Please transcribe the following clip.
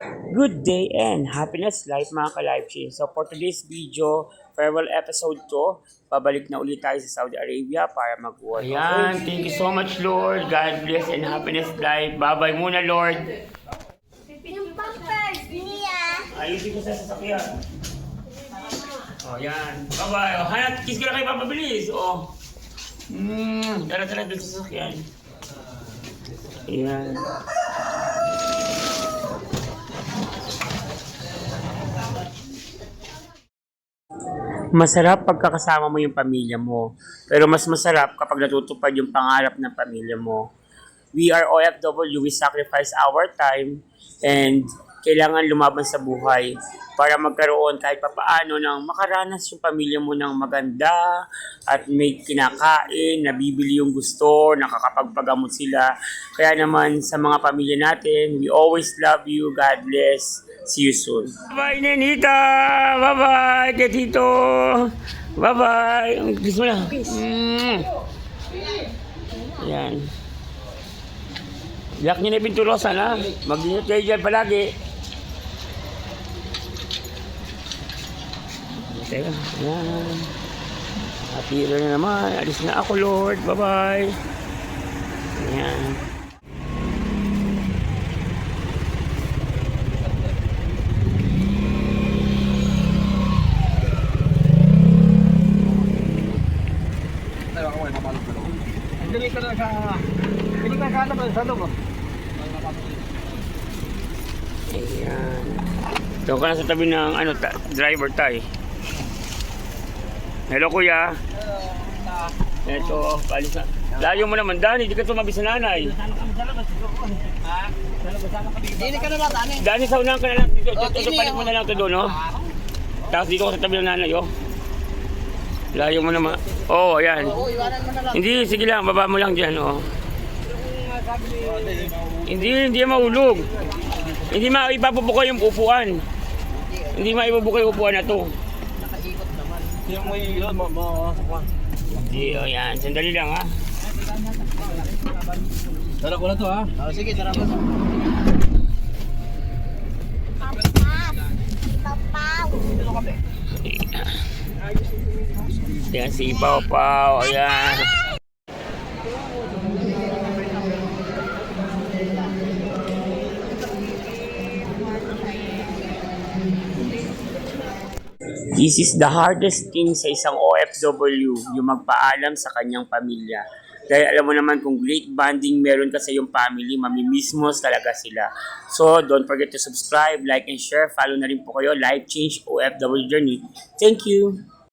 Good day and happiness life mga ka-live change. So for today's video, farewell episode 2, pabalik na ulit tayo sa Saudi Arabia para mag-work. Ayan, thank you so much Lord. God bless and happiness life. Bye-bye muna Lord. Yung pampers niya. Ayusin ko sa sasakyan. O yan. Bye-bye. O, hanap, kiss ko na kayo papabilis. O. Tara-tara doon sa sasakyan. Ayan. Masarap pagkakasama mo yung pamilya mo. Pero mas masarap kapag natutupad yung pangarap ng pamilya mo. We are OFW, we sacrifice our time and kailangan lumaban sa buhay para magkaroon kahit papaano ng makaranas yung pamilya mo ng maganda at may kinakain, nabibili yung gusto, nakakapagpagamot sila. Kaya naman sa mga pamilya natin, we always love you. God bless. See you soon. Bye-bye, Nenita! Bye-bye, kay Tito! Bye-bye! Kiss mo na. Yan. Lock niyo na yung pintulosan, ha? Mag-ingat kayo dyan palagi. Teka, yan. Apira na naman. Alis na ako, Lord. Bye-bye. Yan. Hindi ka nagkakala ba sa loob? Ayan. Ito ka na sa tabi ng driver tayo. Hello kuya. Ito, palis na. Layo mo naman, Dani. Di ka tumabi sa nanay. Hindi ka na ba, Dani? Dani, saunahan ka na lang. Dito, palit mo na lang ito doon, no? Tapos dito ka sa tabi ng nanay, oh. Layo mo naman. Oh, ayan. Oo, iwanan mo na lang. Hindi, sige lang. Baba mo lang dyan, oh. Hindi maulog. Hindi maipapubuka yung upuan. Hindi maipapubuka yung upuan na to. Nakaikot naman. Hindi mo yun, masakwan. Hindi, oh, yan. Sandali lang, ha. Tara ko na to, ha? Sige, tara ko. Papaw. Dito kape. Yan si Pau Pau. Ayan. This is the hardest thing sa isang OFW, yung magpaalam sa kanyang pamilya. Dahil alam mo naman kung great bonding meron ka sa iyong family, mamimiss talaga sila. So, don't forget to subscribe, like, and share. Follow na rin po kayo, Life Change OFW Journey. Thank you!